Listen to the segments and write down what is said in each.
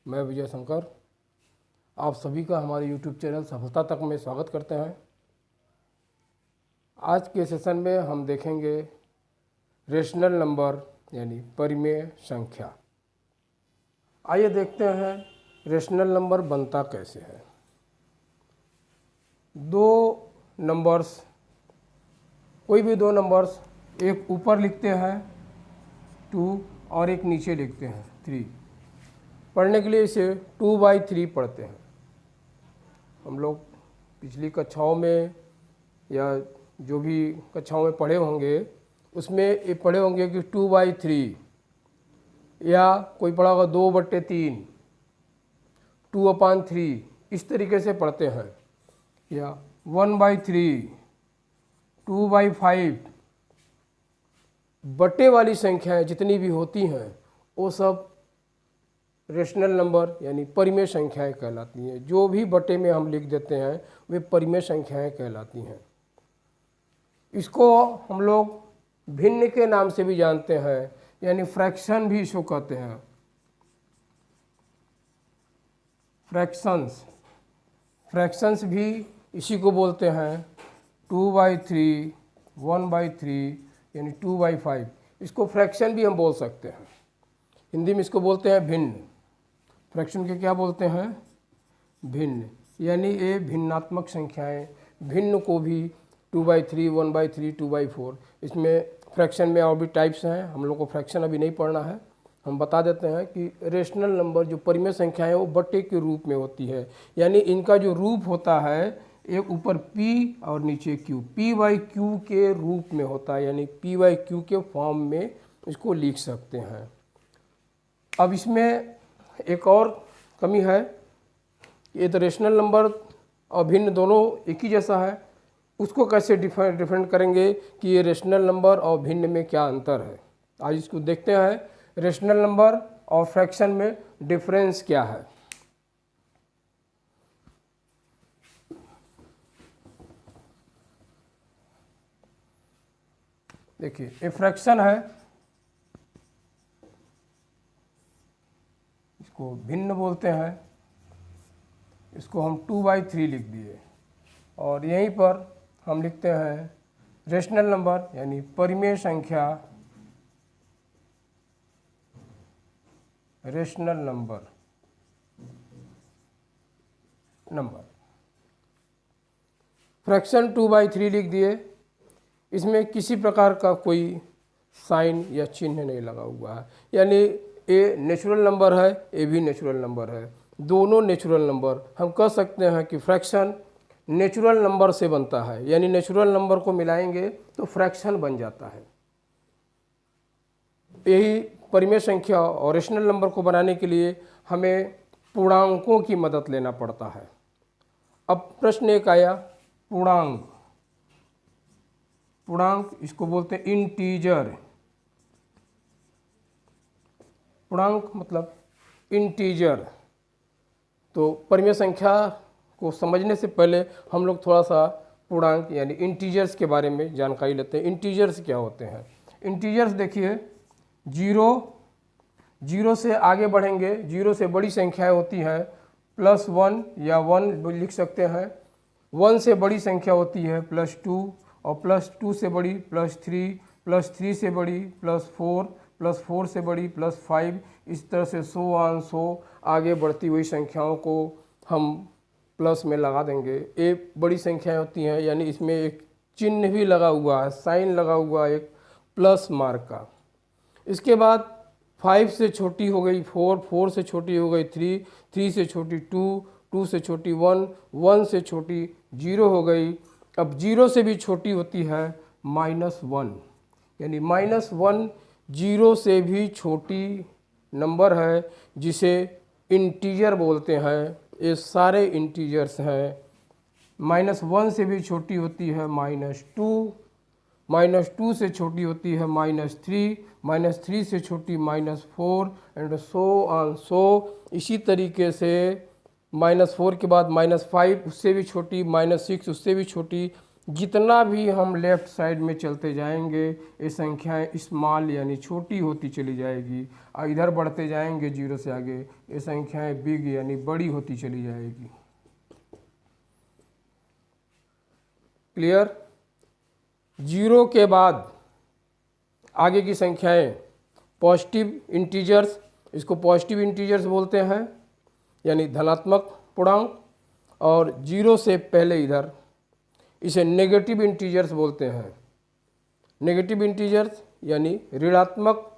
मैं विजय शंकर आप सभी का हमारे YouTube चैनल सफलता तक में स्वागत करते हैं। आज के सेशन में हम देखेंगे रेशनल नंबर यानी परिमेय संख्या। आइए देखते हैं रेशनल नंबर बनता कैसे है। कोई भी दो नंबर्स एक ऊपर लिखते हैं 2 और एक नीचे लिखते हैं 3। पढ़ने के लिए इसे 2/3 पढ़ते हैं। हम लोग पिछली कक्षाओं में या जो भी कक्षाओं में पढ़े होंगे उसमें ये पढ़े होंगे कि 2/3 या कोई पढ़ा होगा 2/3, 2/3 इस तरीके से पढ़ते हैं, या 1/3, 2/5। बटे वाली संख्याएं जितनी भी होती हैं वो सब रेशनल नंबर यानी परिमेय संख्याएं कहलाती हैं। जो भी बटे में हम लिख देते हैं वे परिमेय संख्याएं कहलाती हैं। इसको हम लोग भिन्न के नाम से भी जानते हैं, यानी फ्रैक्शन भी इसको कहते हैं। फ्रैक्शंस भी इसी को बोलते हैं। 2/3, 1/3 यानी 2/5, इसको फ्रैक्शन भी हम बोल सकते हैं। हिंदी में इसको बोलते हैं भिन्न। फ्रैक्शन के क्या बोलते हैं? भिन्न, यानी ये भिन्नात्मक संख्याएं। भिन्न को भी 2/3, 1/3, 2/4, इसमें फ्रैक्शन में और भी टाइप्स हैं। हम लोग को फ्रैक्शन अभी नहीं पढ़ना है। हम बता देते हैं कि रेशनल नंबर जो परिमेय संख्याएं हैं वो बटे के रूप में होती है, यानी इनका जो रूप होता है एक ऊपर p और नीचे q, p/q के रूप में होता है, यानी p/q के फॉर्म में इसको लिख सकते हैं। अब इसमें एक और कमी है, ये तो रेशनल नंबर और भिन्न दोनों एक ही जैसा है। उसको कैसे डिफरेंट करेंगे कि ये रेशनल नंबर और भिन्न में क्या अंतर है। आज इसको देखते हैं, रेशनल नंबर और फ्रैक्शन में डिफरेंस क्या है। देखिए, ये फ्रैक्शन है, इसको भिन्न बोलते हैं। इसको हम 2/3 लिख दिए और यहीं पर हम लिखते हैं रेशनल नंबर यानी परिमेय संख्या। रेशनल नंबर फ्रैक्शन 2/3 लिख दिए। इसमें किसी प्रकार का कोई साइन या चिन्ह नहीं लगा हुआ है, यानी ये नेचुरल नंबर है, ये भी नेचुरल नंबर है। दोनों नेचुरल नंबर, हम कह सकते हैं कि फ्रैक्शन नेचुरल नंबर से बनता है, यानी नेचुरल नंबर को मिलाएंगे तो फ्रैक्शन बन जाता है। यही परिमेय संख्या और रेशनल नंबर को बनाने के लिए हमें पूर्णांकों की मदद लेना पड़ता है। अब प्रश्न एक आया, पूर्णांक इसको बोलते हैं इंटीजर। पूर्णांक मतलब इंटीजर। तो परिमेय संख्या को समझने से पहले हम लोग थोड़ा सा पूर्णांक यानी इंटीजर्स के बारे में जानकारी लेते हैं। इंटीजर्स क्या होते हैं? इंटीजर्स देखिए, 0 से आगे बढ़ेंगे, 0 से बड़ी संख्याएं होती हैं +1 या 1 लिख सकते हैं। 1 से बड़ी संख्या होती है +2, और +2 से बड़ी +3, +3 से बड़ी +4, +4 से बड़ी +5, इस तरह से सो आगे बढ़ती हुई संख्याओं को हम प्लस में लगा देंगे। ये बड़ी संख्याएं होती हैं, यानी इसमें एक चिन्ह भी लगा हुआ है, साइन लगा हुआ है एक प्लस मार्क का। इसके बाद 5 से छोटी हो गई 4, 4 से छोटी हो गई 3, 3 से छोटी 2, 2 से छोटी 1, 1 से छोटी 0 हो गई। अब 0 से भी छोटी होती है -1, यानी -1 0 से भी छोटी नंबर है, जिसे इंटीजर बोलते हैं। ये सारे इंटीजर्स हैं। -1 से भी छोटी होती है -2, -2 से छोटी होती है -3, -3 से छोटी -4 एंड सो। इसी तरीके से -4 के बाद -5, उससे भी छोटी, -6 उससे भी छोटी, जितना भी हम लेफ्ट साइड में चलते जाएंगे ये संख्याएं स्मॉल यानी छोटी होती चली जाएगी, और इधर बढ़ते जाएंगे जीरो से आगे ये संख्याएं बिग यानी बड़ी होती चली जाएगी। क्लियर? जीरो के बाद आगे की संख्याएं पॉजिटिव इंटीजर्स, इसको पॉजिटिव इंटीजर्स बोलते हैं यानी धनात्मक पूर्णांक, और जीरो से पहले इधर इसे नेगेटिव इंटीजर्स बोलते हैं। नेगेटिव इंटीजर्स यानी ऋणात्मक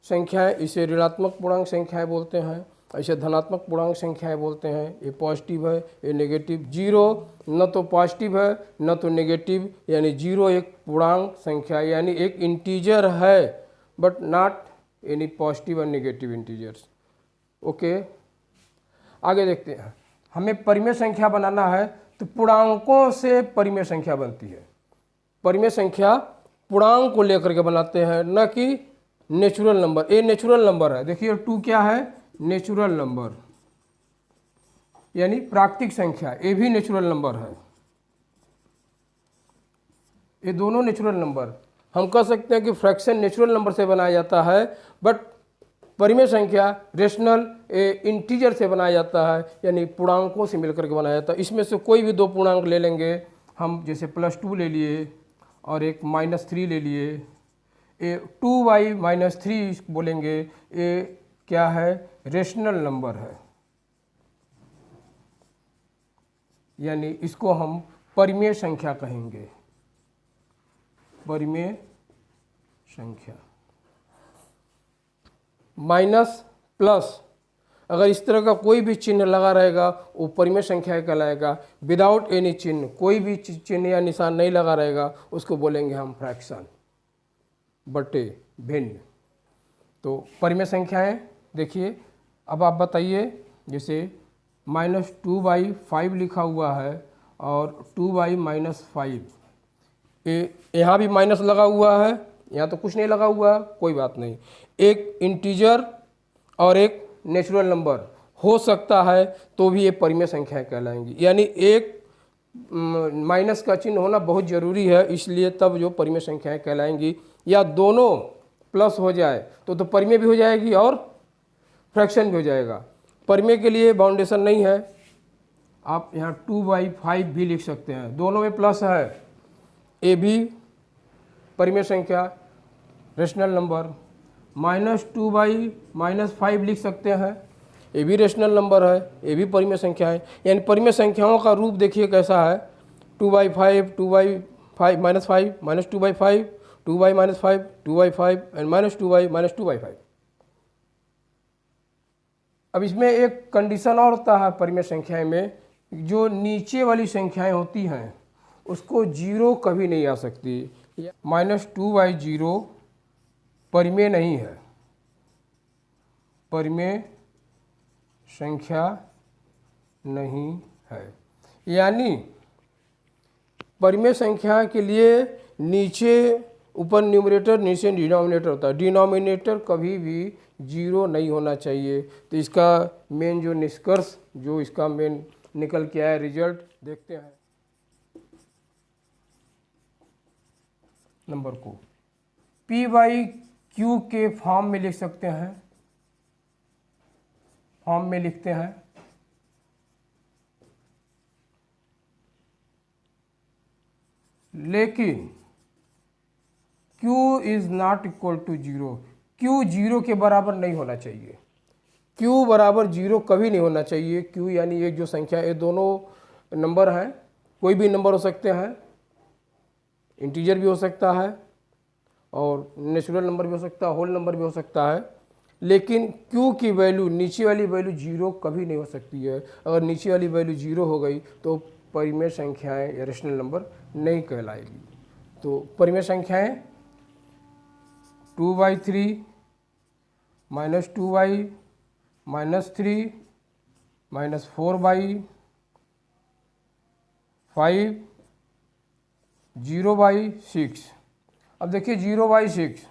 संख्याएं, इसे ऋणात्मक पूर्णांक संख्याएं बोलते हैं, इसे धनात्मक पूर्णांक संख्याएं बोलते हैं। ये पॉजिटिव है, ये नेगेटिव। जीरो न तो पॉजिटिव है न तो नेगेटिव, यानी जीरो एक पूर्णांक संख्या यानी एक इंटीजर है, बट नॉट एनी पॉजिटिव और नेगेटिव इंटीजर्स। ओके, आगे देखते हैं। हमें परिमेय संख्या बनाना है तो पूर्णांकों से परिमेय संख्या बनती है। परिमेय संख्या पूर्णांक को लेकर के बनाते हैं, न कि नेचुरल नंबर। ये नेचुरल नंबर है, देखिए 2 क्या है? नेचुरल नंबर यानी प्राकृतिक संख्या, ये भी नेचुरल नंबर है। ये दोनों नेचुरल नंबर, हम कह सकते हैं कि फ्रैक्शन नेचुरल नंबर से बनाया जाता है, बट परिमेय संख्या रेशनल इंटीजर से बनाया जाता है, यानी पूर्णांकों से मिलकर के बनाया जाता है। इसमें से कोई भी दो पूर्णांक ले लेंगे हम, जैसे +2 ले लिए और एक -3 ले लिए, ये 2/-3 बोलेंगे, ये क्या है? रेशनल नंबर है, यानी इसको हम परिमेय संख्या कहेंगे। परिमेय संख्या माइनस प्लस, अगर इस तरह का कोई भी चिन्ह लगा रहेगा वो परिमेय संख्या कहलाएगा। विदाउट एनी चिन्ह, कोई भी चिन्ह या निशान नहीं लगा रहेगा, उसको बोलेंगे हम फ्रैक्शन, बटे, भिन्न। तो परिमेय संख्याएं देखिए। अब आप बताइए, जैसे -2/5 लिखा हुआ है और 2/-5, यहाँ भी माइनस लगा हुआ है, यहाँ तो कुछ नहीं लगा हुआ, कोई बात नहीं। एक इंटीजर और एक नेचुरल नंबर हो सकता है तो भी ये परिमेय संख्याएं कहलाएंगी, यानी एक माइनस का चिन्ह होना बहुत ज़रूरी है, इसलिए तब जो परिमेय संख्याएं कहलाएंगी। या दोनों प्लस हो जाए तो परिमेय भी हो जाएगी और फ्रैक्शन भी हो जाएगा। परिमेय के लिए बाउंडेशन नहीं है, आप यहाँ 2/5 भी लिख सकते हैं, दोनों में प्लस है। ए भी परिमेय संख्या, रेशनल नंबर। -2/-5 लिख सकते हैं, ये भी रेशनल नंबर है, ये भी परिमेय संख्या है। यानी परिमेय संख्याओं का रूप देखिए कैसा है, 2/5, 2/5, -5, -2/5, 2/-5, 2/5 एंड -2/-2/5। अब इसमें एक कंडीशन और होता है परिमेय संख्याएं में, जो नीचे वाली संख्याएं होती हैं उसको जीरो कभी नहीं आ सकती। -2/0 परिमेय नहीं है, परिमेय संख्या नहीं है। यानी परिमेय संख्या के लिए नीचे ऊपर न्यूमरेटर नीचे डिनोमिनेटर होता है, डिनोमिनेटर कभी भी जीरो नहीं होना चाहिए। तो इसका मेन जो निष्कर्ष, जो इसका मेन निकल के आया रिजल्ट, देखते हैं। नंबर को P/Q के फॉर्म में लिख सकते हैं, फॉर्म में लिखते हैं। लेकिन Q is not equal to 0, Q 0 के बराबर नहीं होना चाहिए। Q बराबर 0 कभी नहीं होना चाहिए। Q यानी एक जो संख्या, ये दोनों नंबर हैं, कोई भी नंबर हो सकते हैं, इंटीजर भी हो सकता है और नेचुरल नंबर भी हो सकता है, होल नंबर भी हो सकता है। लेकिन Q की वैल्यू, नीचे वाली वैल्यू 0 कभी नहीं हो सकती है। अगर नीचे वाली वैल्यू 0 हो गई तो परिमेय संख्याएं या रेशनल नंबर नहीं कहलाएगी। तो परिमेय संख्याएं 2/3, -2/-3, -4/5, 0/6। अब देखिए 0/6,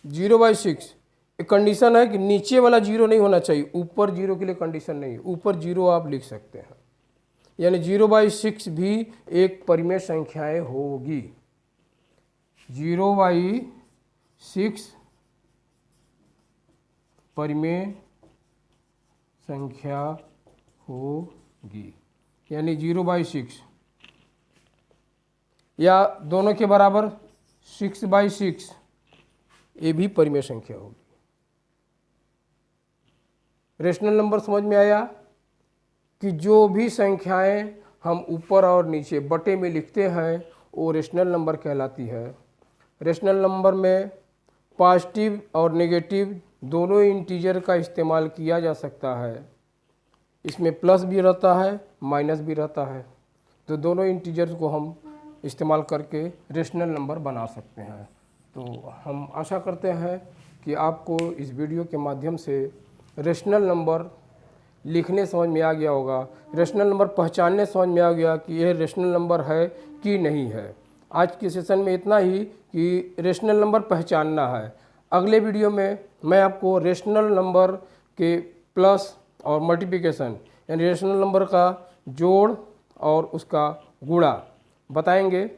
0/6 एक कंडीशन है कि नीचे वाला 0 नहीं होना चाहिए, ऊपर 0 के लिए कंडीशन नहीं है, ऊपर 0 आप लिख सकते हैं। यानी 0/6 भी एक परिमेय संख्याएं होगी। 0/6 परिमेय संख्या होगी, यानी 0/6 या दोनों के बराबर 6/6 ये भी परिमेय संख्या होगी। रेशनल नंबर समझ में आया कि जो भी संख्याएं हम ऊपर और नीचे बटे में लिखते हैं वो रेशनल नंबर कहलाती है। रेशनल नंबर में पॉजिटिव और नेगेटिव दोनों इंटीजर का इस्तेमाल किया जा सकता है। इसमें प्लस भी रहता है, माइनस भी रहता है, तो दोनों इंटीजर्स को हम इस्तेमाल करके रेशनल नंबर बना सकते हैं। तो हम आशा करते हैं कि आपको इस वीडियो के माध्यम से रेशनल नंबर लिखने समझ में आ गया होगा, रेशनल नंबर पहचानने समझ में आ गया कि यह रेशनल नंबर है कि नहीं है। आज के सेशन में इतना ही कि रेशनल नंबर पहचानना है। अगले वीडियो में मैं आपको रेशनल नंबर के प्लस और मल्टीप्लिकेशन यानी रेशनल नंबर का जोड़ और उसका गुणा बताएंगे।